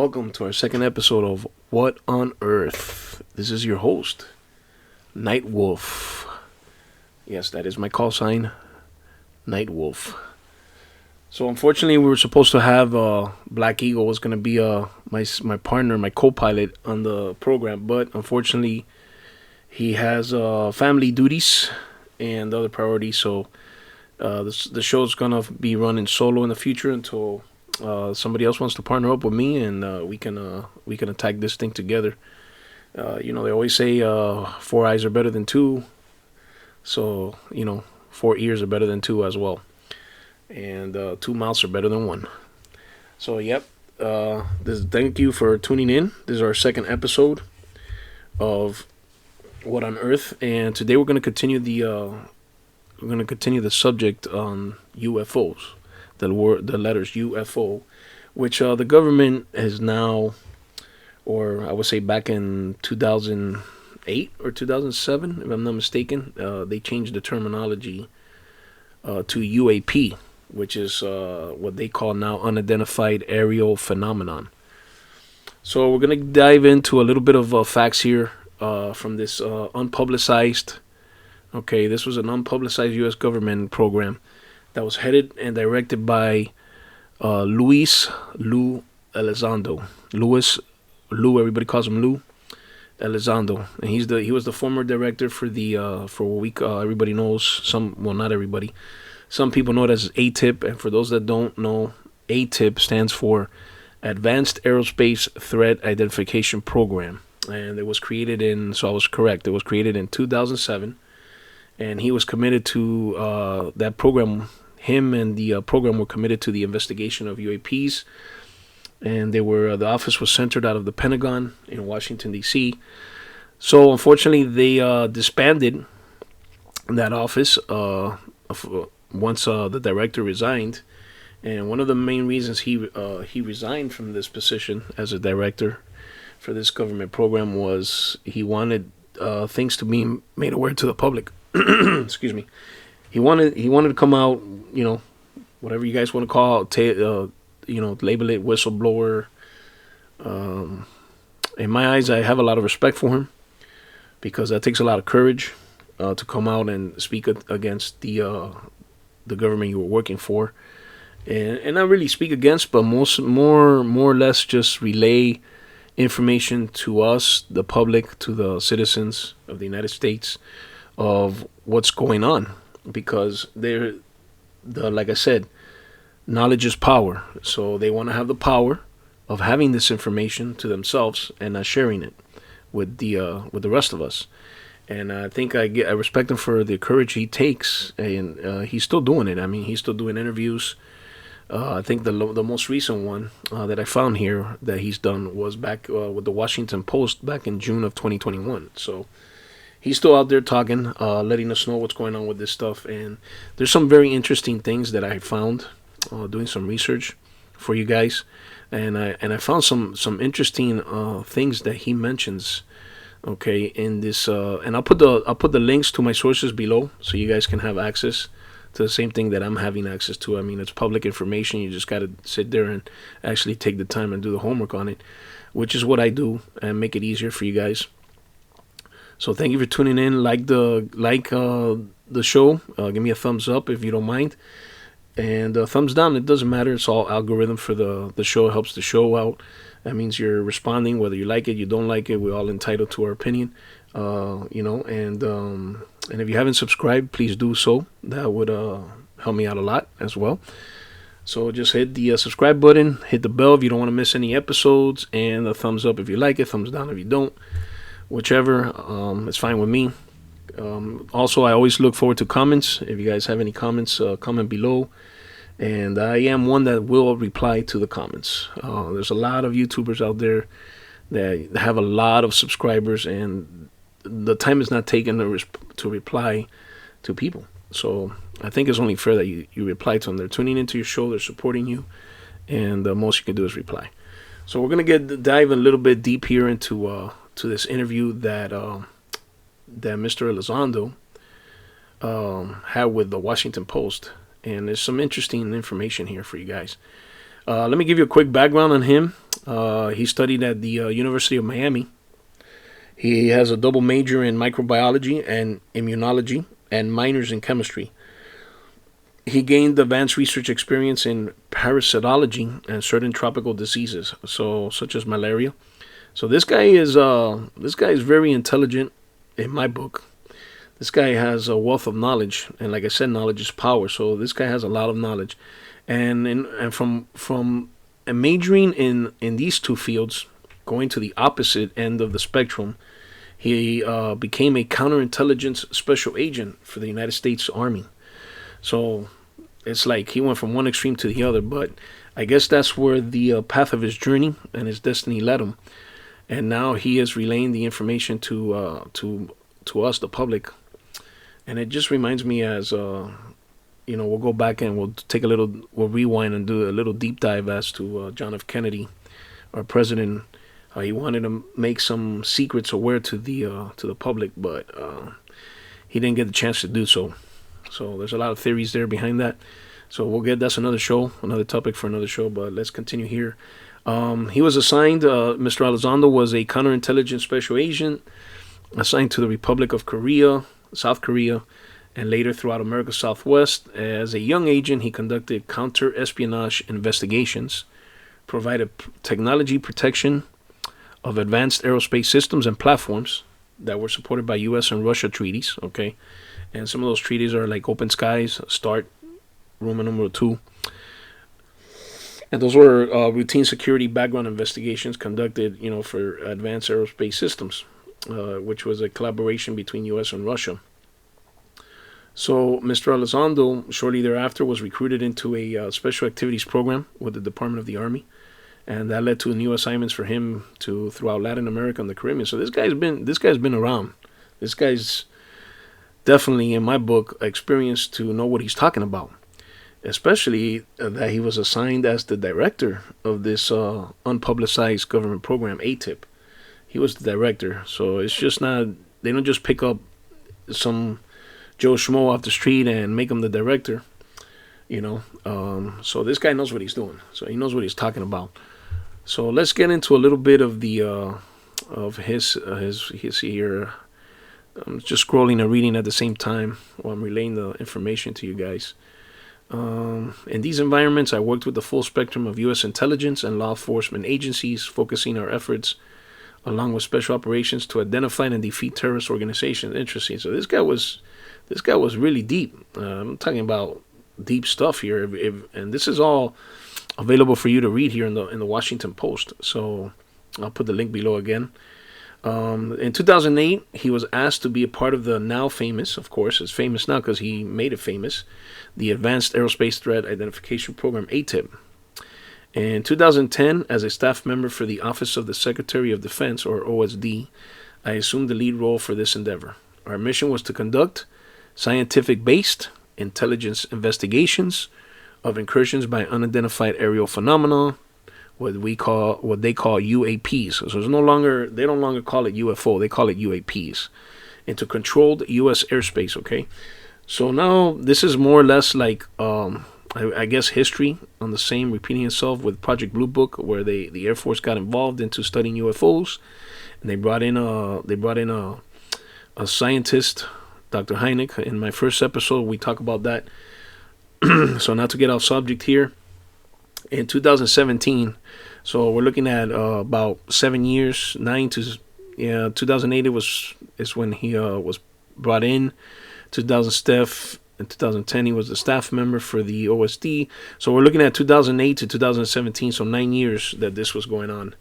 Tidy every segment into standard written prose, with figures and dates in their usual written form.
welcome to our second episode of What on Earth. This is your host, Night Wolf. Yes, that is my call sign, Night Wolf. So unfortunately, we were supposed to have Black Eagle was going to be my partner, my co-pilot on the program, but unfortunately, he has family duties and other priorities. So the show's going to be running solo in the future until somebody else wants to partner up with me, and we can attack this thing together. They always say 4 eyes are better than two, so 4 ears are better than two as well, and 2 mouths are better than one. So thank you for tuning in. This is our second episode of What on Earth, and today we're going to continue the subject on UFOs. The letters UFO, which the government has now, or I would say back in 2008 or 2007, if I'm not mistaken, they changed the terminology to UAP, which is what they call now unidentified aerial phenomenon. So we're going to dive into a little bit of facts here from this unpublicized. Okay, this was an unpublicized U.S. government program that was headed and directed by Luis Elizondo. Lou, everybody calls him Lou Elizondo, and he was the former director for what we everybody knows, not everybody. Some people know it as AATIP, and for those that don't know, AATIP stands for Advanced Aerospace Threat Identification Program, and it was created I was correct. It was created in 2007, and he was committed to that program. Him and the program were committed to the investigation of UAPs, and the office was centered out of the Pentagon in Washington, D.C. So unfortunately, they disbanded that office once the director resigned, and one of the main reasons he resigned from this position as a director for this government program was he wanted things to be made aware to the public. Excuse me. He wanted to come out, whatever you guys want to call it, label it whistleblower. In my eyes, I have a lot of respect for him because that takes a lot of courage to come out and speak against the government you were working for, and not really speak against, but more or less just relay information to us, the public, to the citizens of the United States, of what's going on. Because like I said, knowledge is power. So they want to have the power of having this information to themselves and not sharing it with the rest of us. And I think I respect him for the courage he takes, and he's still doing it. I mean, he's still doing interviews. I think the most recent one that I found here that he's done was back with the Washington Post back in June of 2021. So he's still out there talking, letting us know what's going on with this stuff. And there's some very interesting things that I found doing some research for you guys. And I found some interesting things that he mentions. Okay, in this, and I'll put the links to my sources below so you guys can have access to the same thing that I'm having access to. I mean, it's public information. You just got to sit there and actually take the time and do the homework on it, which is what I do, and make it easier for you guys. So thank you for tuning in. Like the show. Give me a thumbs up if you don't mind, and thumbs down. It doesn't matter. It's all algorithm for the show. It helps the show out. That means you're responding, whether you like it, you don't like it. We're all entitled to our opinion, And if you haven't subscribed, please do so. That would help me out a lot as well. So just hit the subscribe button, hit the bell if you don't want to miss any episodes, and a thumbs up if you like it, thumbs down if you don't. Whichever, it's fine with me. Also, I always look forward to comments. If you guys have any comments, comment below. And I am one that will reply to the comments. There's a lot of YouTubers out there that have a lot of subscribers, and the time is not taken to reply to people. So I think it's only fair that you reply to them. They're tuning into your show, they're supporting you, and the most you can do is reply. So we're going to dive a little bit deep here into to this interview that Mr. Elizondo had with the Washington Post. And there's some interesting information here for you guys. Let me give you a quick background on him. He studied at the University of Miami. He has a double major in microbiology and immunology and minors in chemistry. He gained advanced research experience in parasitology and certain tropical diseases, so such as malaria. So this guy is very intelligent in my book. This guy has a wealth of knowledge, and like I said, knowledge is power. So this guy has a lot of knowledge, and from majoring in these two fields, going to the opposite end of the spectrum, he became a counterintelligence special agent for the United States Army. So it's like he went from one extreme to the other, but I guess that's where the path of his journey and his destiny led him. And now he is relaying the information to us, the public. And it just reminds me as we'll go back and we'll rewind and do a little deep dive as to John F. Kennedy, our president. He wanted to make some secrets aware to the public, but he didn't get the chance to do so. So there's a lot of theories there behind that. So that's another show, another topic for another show. But let's continue here. He was assigned. Mr. Elizondo was a counterintelligence special agent assigned to the Republic of Korea, South Korea, and later throughout America Southwest. As a young agent, he conducted counter-espionage investigations, provided technology protection of advanced aerospace systems and platforms that were supported by U.S. and Russia treaties. Okay, and some of those treaties are like Open Skies, START, Roman numeral 2. And those were routine security background investigations conducted, for advanced aerospace systems, which was a collaboration between U.S. and Russia. So Mr. Elizondo, shortly thereafter, was recruited into a special activities program with the Department of the Army, and that led to new assignments for him throughout Latin America and the Caribbean. So this guy's been around. This guy's definitely, in my book, experienced to know what he's talking about. Especially that he was assigned as the director of this unpublicized government program, AATIP. He was the director, so it's just not. They don't just pick up some Joe Schmo off the street and make him the director. So this guy knows what he's doing. So he knows what he's talking about. So let's get into a little bit of the of his here. I'm just scrolling and reading at the same time while I'm relaying the information to you guys. In these environments, I worked with the full spectrum of U.S. intelligence and law enforcement agencies, focusing our efforts along with special operations to identify and defeat terrorist organizations. Interesting. So this guy was really deep. I'm talking about deep stuff here, and this is all available for you to read here in the Washington Post. So I'll put the link below again. In 2008, he was asked to be a part of the now famous, of course, it's famous now because he made it famous, the Advanced Aerospace Threat Identification Program, AATIP. In 2010, as a staff member for the Office of the Secretary of Defense, or OSD, I assumed the lead role for this endeavor. Our mission was to conduct scientific-based intelligence investigations of incursions by unidentified aerial phenomena, what they call UAPs. So they no longer call it UFO, they call it UAPs, into controlled U.S. airspace. Okay, so now this is more or less like I guess history on the same repeating itself with Project Blue Book, where the Air Force got involved into studying UFOs, and they brought in a scientist, Dr. Hynek. In my first episode, we talk about that. So not to get off subject here. In 2017, so we're looking at about 7 years, 2008 is when he was brought in. 2010 he was a staff member for the OSD. So we're looking at 2008 to 2017, so 9 years that this was going on.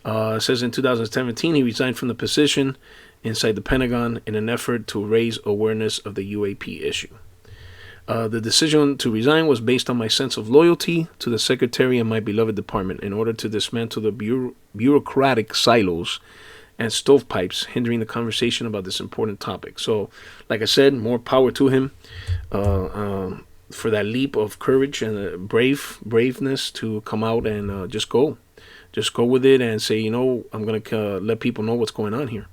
It says in 2017 he resigned from the position inside the Pentagon in an effort to raise awareness of the UAP issue. The decision to resign was based on my sense of loyalty to the Secretary and my beloved department in order to dismantle the bureaucratic silos and stovepipes hindering the conversation about this important topic. So, like I said, more power to him for that leap of courage and braveness to come out and just go with it and say, I'm going to let people know what's going on here.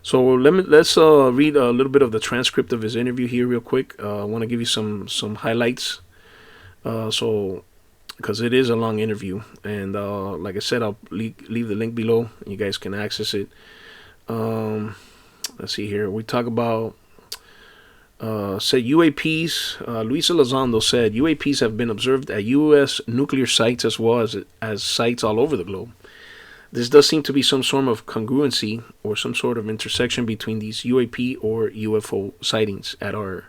So let's read a little bit of the transcript of his interview here real quick. I want to give you some highlights. So because it is a long interview. And like I said, I'll leave the link below. You guys can access it. Let's see here. We talk about said UAPs. Luis Elizondo said UAPs have been observed at U.S. nuclear sites as well as sites all over the globe. This does seem to be some sort of congruency or some sort of intersection between these UAP or UFO sightings at our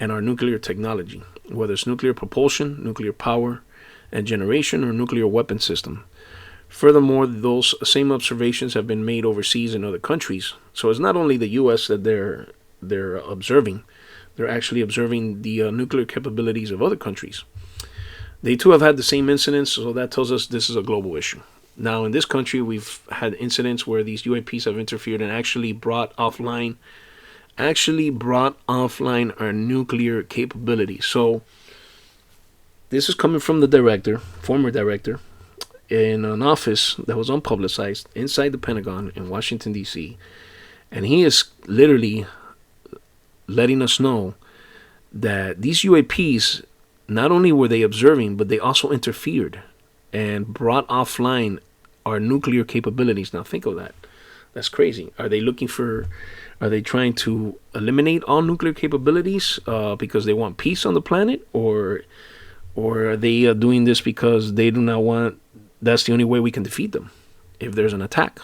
nuclear technology, whether it's nuclear propulsion, nuclear power and generation, or nuclear weapon system. Furthermore, those same observations have been made overseas in other countries. So it's not only the U.S. that they're observing; they're actually observing the nuclear capabilities of other countries. They too have had the same incidents, so that tells us this is a global issue. Now, in this country, we've had incidents where these UAPs have interfered and actually brought offline our nuclear capability. So this is coming from the former director, in an office that was unpublicized inside the Pentagon in Washington, D.C. And he is literally letting us know that these UAPs, not only were they observing, but they also interfered and brought offline our nuclear capabilities. Now think of that. That's crazy. Are they trying to eliminate all nuclear capabilities because they want peace on the planet? Or are they doing this because they do not want, that's the only way we can defeat them if there's an attack?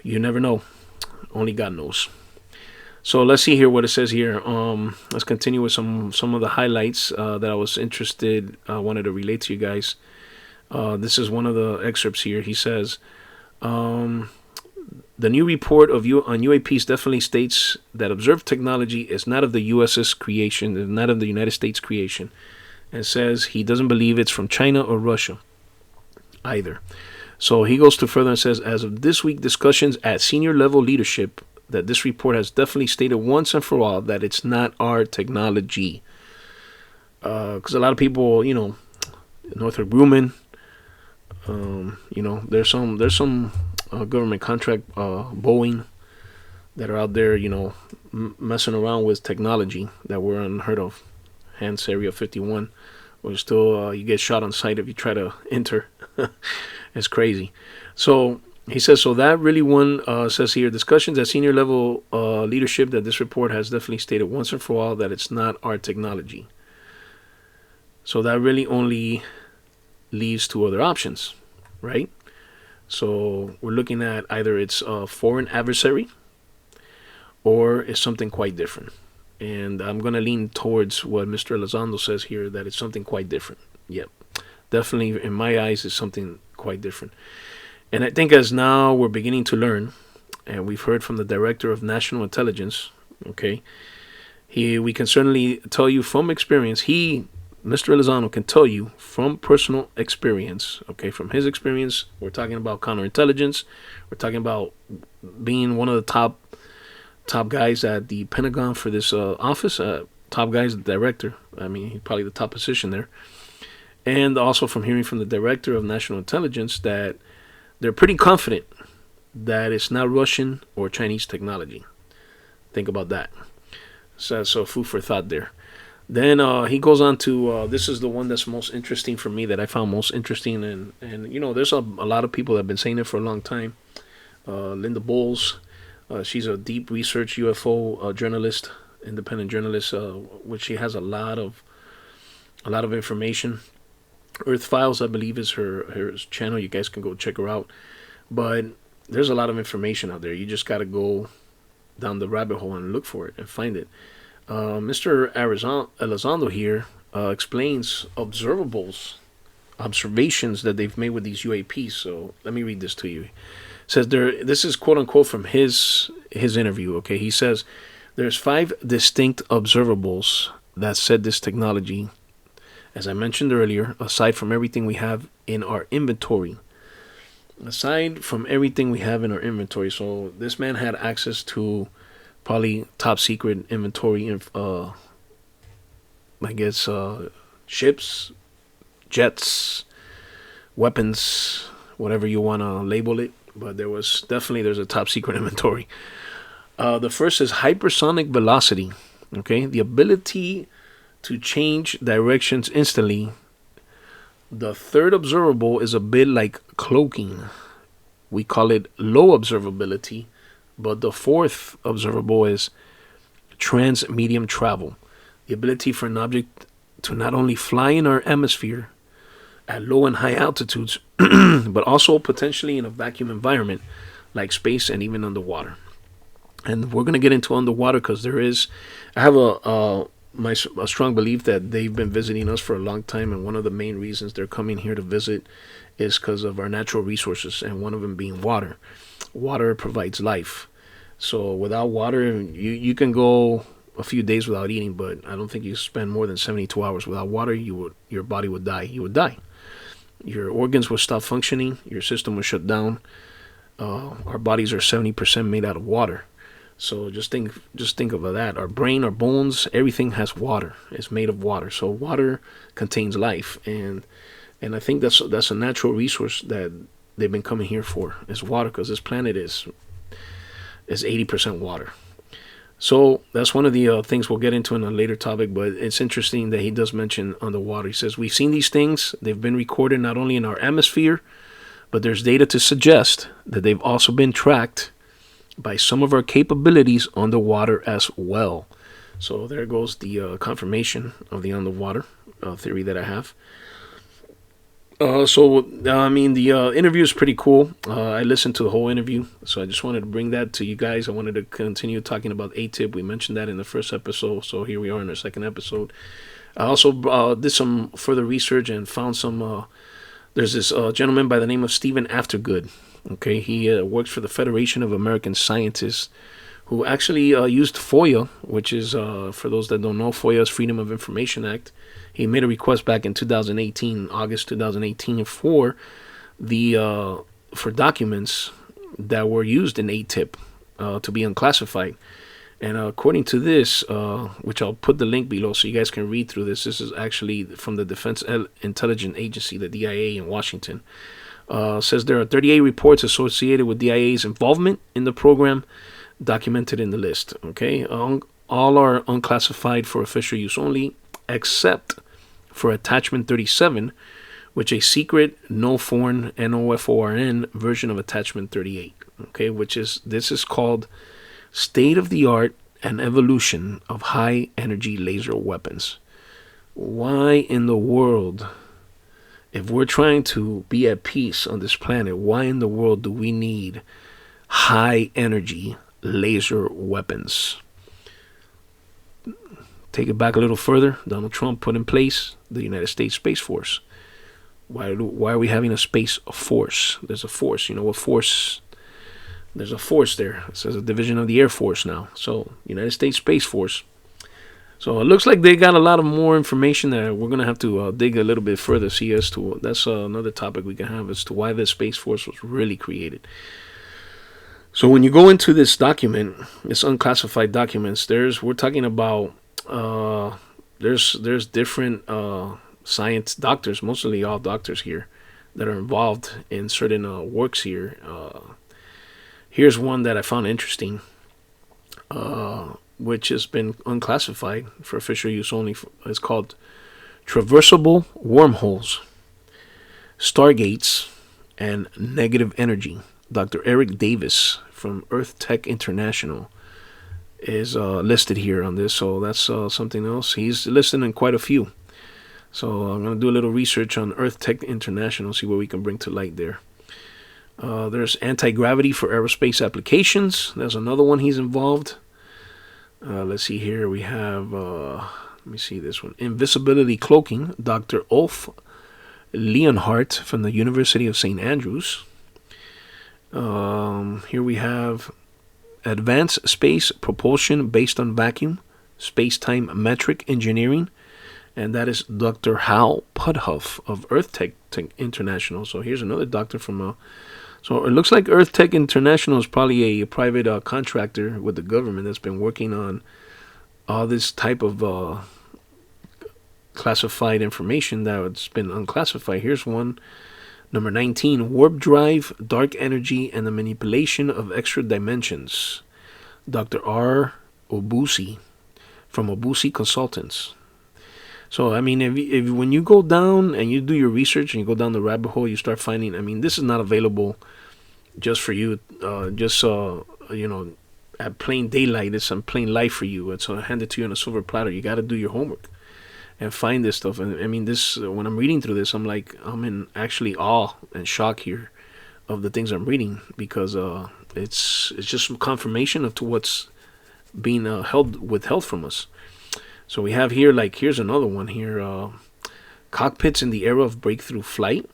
You never know. Only God knows. So let's see here what it says here. Let's continue with some of the highlights that I was wanted to relate to you guys. This is one of the excerpts here. He says, the new report on UAPs definitely states that observed technology is not of the U.S.'s creation, is not of the United States creation, and says he doesn't believe it's from China or Russia either. So he goes to further and says, as of this week, discussions at senior level leadership, that this report has definitely stated once and for all that it's not our technology. Because a lot of people, Northrop Grumman, there's some government contract, Boeing, that are out there, messing around with technology that were unheard of. Hence Area 51, where still you get shot on sight if you try to enter. It's crazy. So he says, so that really says here, discussions at senior level leadership, that this report has definitely stated once and for all that it's not our technology. So that really only leaves two other options, right? So we're looking at either it's a foreign adversary or it's something quite different. And I'm going to lean towards what Mr. Elizondo says here, that it's something quite different. Yep. Definitely, in my eyes, it's something quite different. And I think as now we're beginning to learn, and we've heard from the Director of National Intelligence, okay, we can certainly tell you from experience, Mr. Elizondo can tell you from personal experience, okay, from his experience. We're talking about counterintelligence. We're talking about being one of the top guys at the Pentagon for this office. Top guys, the director. I mean, he's probably the top position there. And also from hearing from the Director of National Intelligence that they're pretty confident that it's not Russian or Chinese technology. Think about that. So food for thought there. Then he goes on to, this is the one that's most interesting for me, that I found most interesting. And there's a lot of people that have been saying it for a long time. Linda Bowles, she's a deep research UFO journalist, independent journalist, which she has a lot of information. Earth Files, I believe, is her channel. You guys can go check her out. But there's a lot of information out there. You just got to go down the rabbit hole and look for it and find it. Mr. Elizondo here explains observations that they've made with these UAPs. So let me read this to you. It says this is quote unquote from his interview. Okay, he says there's 5 distinct observables that said this technology, as I mentioned earlier, aside from everything we have in our inventory. So this man had access to probably top secret inventory, ships, jets, weapons, whatever you want to label it. But there's a top secret inventory. The first is hypersonic velocity. Okay, the ability to change directions instantly The third observable is a bit like cloaking. We call it low observability. But the fourth observable is trans-medium travel, the ability for an object to not only fly in our atmosphere at low and high altitudes, but also potentially in a vacuum environment like space and even underwater. And we're going to get into underwater because I have a strong belief that they've been visiting us for a long time, and one of the main reasons they're coming here to visit is because of our natural resources, and one of them being water. Water provides life. So without water, you can go a few days without eating, but I don't think you spend more than 72 hours without water. Your body would die. You would die. Your organs would stop functioning. Your system would shut down. Our bodies are 70% made out of water. So just think of that. Our brain, our bones, everything has water. It's made of water. So water contains life, and I think that's a natural resource that they've been coming here for, is water, because this planet is 80% water. So that's one of the things we'll get into in a later topic, but it's interesting that he does mention underwater. He says, we've seen these things. They've been recorded not only in our atmosphere, but there's data to suggest that they've also been tracked by some of our capabilities underwater as well. So there goes the confirmation of the underwater theory that I have. The interview is pretty cool. I listened to the whole interview, so I just wanted to bring that to you guys. I wanted to continue talking about AATIP. We mentioned that in the first episode, so here we are in the second episode. I also did some further research and found some. There's this gentleman by the name of Stephen Aftergood. Okay, he works for the Federation of American Scientists, who actually used FOIA, which is, for those that don't know, FOIA is Freedom of Information Act. He made a request back in 2018, August 2018, for documents that were used in AATIP to be unclassified. And according to this, which I'll put the link below so you guys can read through this. This is actually from the Defense Intelligence Agency, the DIA in Washington. Says there are 38 reports associated with DIA's involvement in the program documented in the list. Okay, all are unclassified for official use only, except for Attachment 37, which a secret, no foreign, NOFORN version of Attachment 38. Okay, this is called State-of-the-Art and Evolution of High Energy Laser Weapons. Why in the world, if we're trying to be at peace on this planet, why in the world do we need high energy laser weapons? Take it back a little further. Donald Trump put in place the United States Space Force. Why are we having a space force? There's a force. You know what force? There's a force there. It says a division of the Air Force now. So United States Space Force. So it looks like they got a lot of more information that we're going to have to dig a little bit further, see as to, that's another topic we can have, as to why the Space Force was really created. So when you go into this document, this unclassified documents, we're talking about, there's different science doctors, mostly all doctors here, that are involved in certain works here. Here's one that I found interesting, which has been unclassified for official use only. It's called Traversable Wormholes, Stargates, and Negative Energy. Dr. Eric Davis from Earth Tech International is listed here on this, so that's something else. He's listed in quite a few. So I'm going to do a little research on Earth Tech International, see what we can bring to light there. There's anti-gravity for aerospace applications. There's another one he's involved. Let's see here. We have, let me see this one. Invisibility cloaking, Dr. Ulf Leonhardt from the University of St. Andrews. Here we have advanced space propulsion based on vacuum, space-time metric engineering, and that is Dr. Hal Pudhuff of Earth Tech International. So here's another doctor from so it looks like Earth Tech International is probably a private contractor with the government that's been working on all this type of classified information that's been unclassified. Here's one, number 19, Warp Drive, Dark Energy, and the Manipulation of Extra Dimensions. Dr. R. Obusi from Obusi Consultants. So I mean, if when you go down and you do your research and you go down the rabbit hole, you start finding. I mean, this is not available just for you. Just you know, at plain daylight, it's on plain light for you. It's handed to you on a silver platter. You got to do your homework and find this stuff. And I mean, this when I'm reading through this, I'm in actually awe and shock here of the things I'm reading because it's just some confirmation of to what's being withheld from us. So we have here, like, here's another one here. Cockpits in the era of breakthrough flight.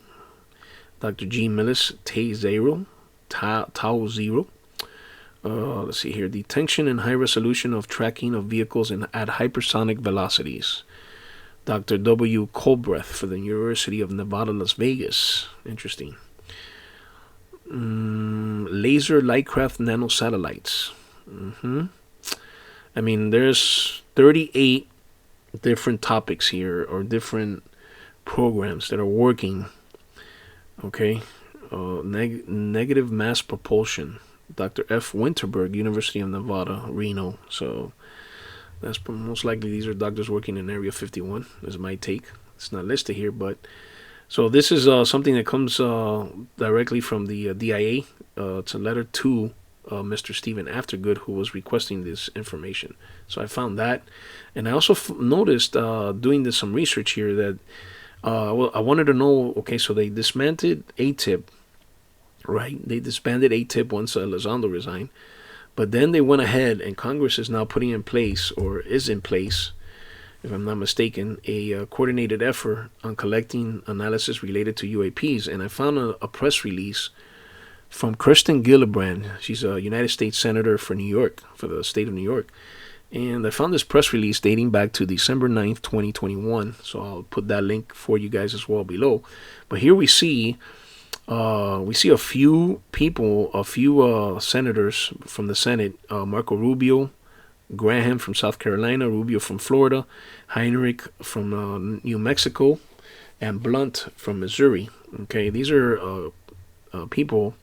Dr. G. Millis, Tau Zero. Let's see here. Detection and high resolution of tracking of vehicles at hypersonic velocities. Dr. W. Colbreth for the University of Nevada, Las Vegas. Interesting. Laser Lightcraft nanosatellites. I mean, there's 38 different topics here or different programs that are working. Okay. Negative mass propulsion. Dr. F. Winterberg, University of Nevada, Reno. So that's most likely these are doctors working in Area 51, is my take. It's not listed here, but so this is something that comes directly from the DIA. It's a letter to Mr. Stephen Aftergood, who was requesting this information. So I found that, and I also noticed doing some research here that I wanted to know. Okay, so they dismantled AATIP, right? They disbanded AATIP once Elizondo resigned, but then they went ahead, and Congress is now putting in place, or is in place, if I'm not mistaken, a coordinated effort on collecting analysis related to UAPs. And I found a press release from Kirsten Gillibrand. She's a United States Senator for New York, for the state of New York. And I found this press release dating back to December 9th, 2021. So I'll put that link for you guys as well below. But here we see a few people, a few senators from the Senate, Marco Rubio, Graham from South Carolina, Rubio from Florida, Heinrich from New Mexico, and Blunt from Missouri. Okay, these are people,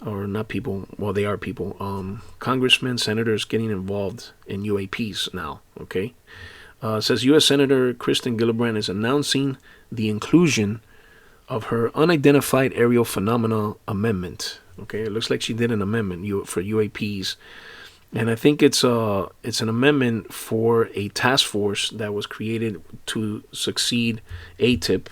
or not people, well, they are people, congressmen, senators getting involved in UAPs now. Okay, it says U.S. Senator Kirsten Gillibrand is announcing the inclusion of her unidentified aerial phenomena amendment. Okay, it looks like she did an amendment for UAPs. And I think it's an amendment for a task force that was created to succeed AATIP,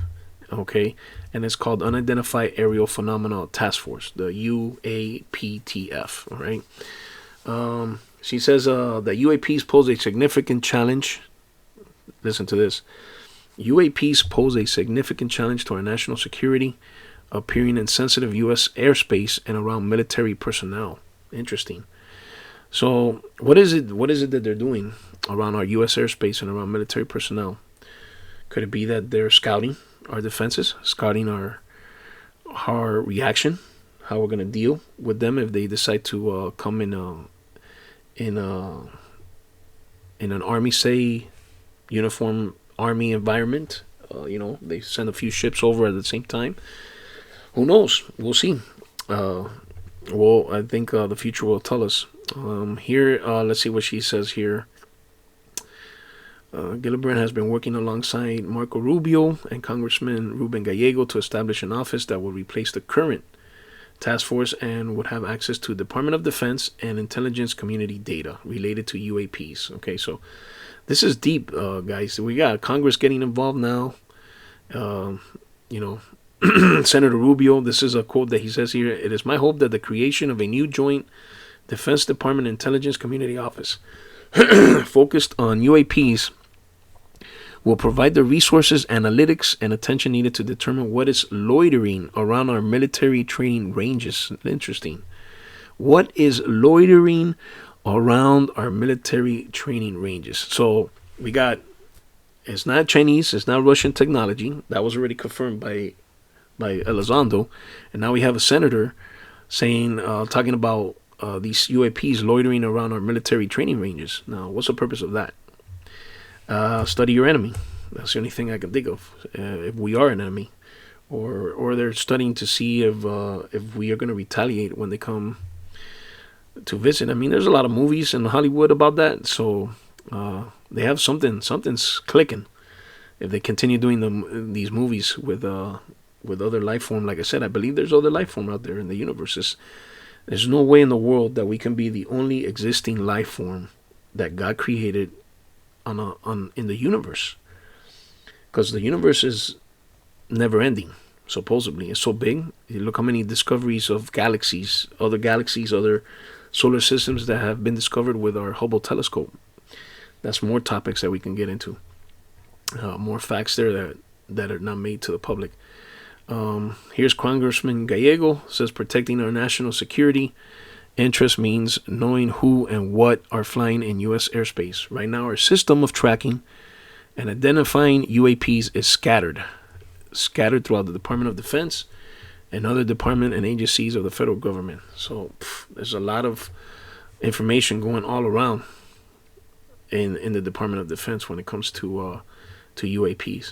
okay, and it's called Unidentified Aerial Phenomena Task Force, the UAPTF. All right. She says that UAPs pose a significant challenge. Listen to this. UAPs pose a significant challenge to our national security, appearing in sensitive U.S. airspace and around military personnel. Interesting. So what is it that they're doing around our U.S. airspace and around military personnel? Could it be that they're scouting our defenses, scouting our reaction, how we're going to deal with them if they decide to come in an army, say, uniform army environment? They send a few ships over at the same time. Who knows? We'll see. I think the future will tell us. Here, let's see what she says here. Gillibrand has been working alongside Marco Rubio and Congressman Ruben Gallego to establish an office that will replace the current task force and would have access to Department of Defense and intelligence community data related to UAPs. Okay, so this is deep, guys. We got Congress getting involved now. Senator Rubio, this is a quote that he says here. It is my hope that the creation of a new joint Defense Department Intelligence Community Office focused on UAPs will provide the resources, analytics, and attention needed to determine what is loitering around our military training ranges. Interesting. What is loitering around our military training ranges? So we got, it's not Chinese, it's not Russian technology. That was already confirmed by Elizondo. And now we have a senator saying, talking about these UAPs loitering around our military training ranges. Now, what's the purpose of that? Study your enemy. That's the only thing I can think of. If we are an enemy, or they're studying to see if we are going to retaliate when they come to visit. I mean, there's a lot of movies in Hollywood about that, so they have something's clicking. if they continue doing these movies with other life form, like I said, I believe there's other life form out there in the universe. There's no way in the world that we can be the only existing life form that God created in the universe, because the universe is never ending. Supposedly, it's so big. You look how many discoveries of galaxies, other solar systems that have been discovered with our Hubble telescope. That's more topics that we can get into. More facts there that are not made to the public. Here's Congressman Gallego, says protecting our national security interest means knowing who and what are flying in U.S. airspace. Right now, our system of tracking and identifying UAPs is scattered throughout the Department of Defense and other department and agencies of the federal government. So there's a lot of information going all around in the Department of Defense when it comes to UAPs.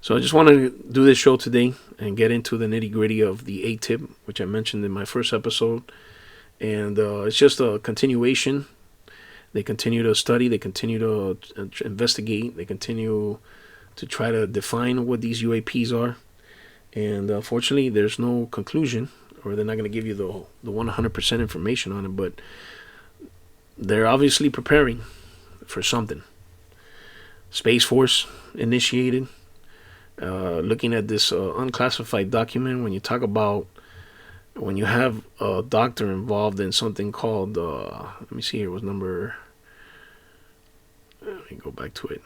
So I just wanted to do this show today and get into the nitty-gritty of the AATIP, which I mentioned in my first episode. And it's just a continuation. They continue to study. They continue to investigate. They continue to try to define what these UAPs are. And unfortunately, there's no conclusion, or they're not going to give you the 100% information on it. But they're obviously preparing for something. Space Force initiated. Looking at this unclassified document, when you have a doctor involved in something called, let me see here, let me go back to it.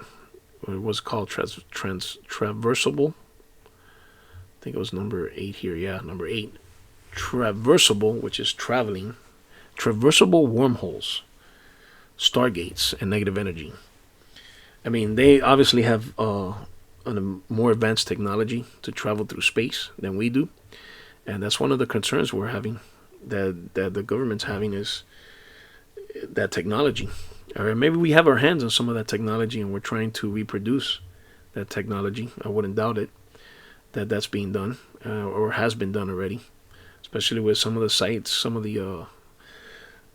It was called traversable. I think it was number 8 here. Yeah, number 8. Traversable, which is traveling. Traversable wormholes, stargates, and negative energy. I mean, they obviously have a more advanced technology to travel through space than we do. And that's one of the concerns we're having, that the government's having, is that technology. Or maybe we have our hands on some of that technology and we're trying to reproduce that technology. I wouldn't doubt it, that's being done or has been done already, especially with some of the sites, some of the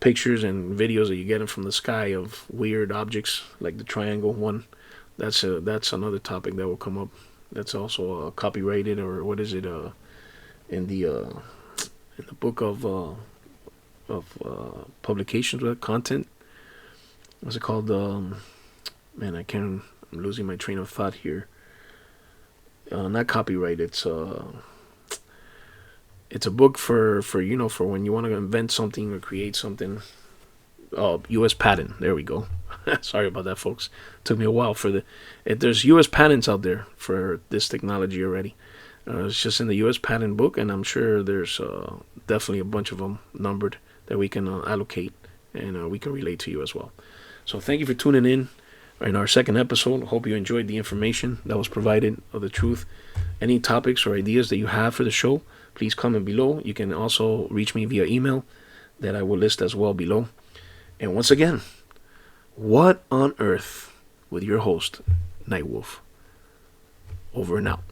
pictures and videos that you're getting from the sky of weird objects like the triangle one. That's another topic that will come up. That's also copyrighted, or what is it? In the book of publications with content. What's it called? Man, I'm losing my train of thought here. Not copyright. It's a book for when you want to invent something or create something. U.S. patent. There we go. Sorry about that, folks. Took me a while there's U.S. patents out there for this technology already. It's just in the U.S. patent book, and I'm sure there's definitely a bunch of them numbered that we can allocate, and we can relate to you as well. So thank you for tuning in our second episode. Hope you enjoyed the information that was provided of the truth. Any topics or ideas that you have for the show, please comment below. You can also reach me via email that I will list as well below. And once again, What on Earth with your host, Nightwolf. Over and out.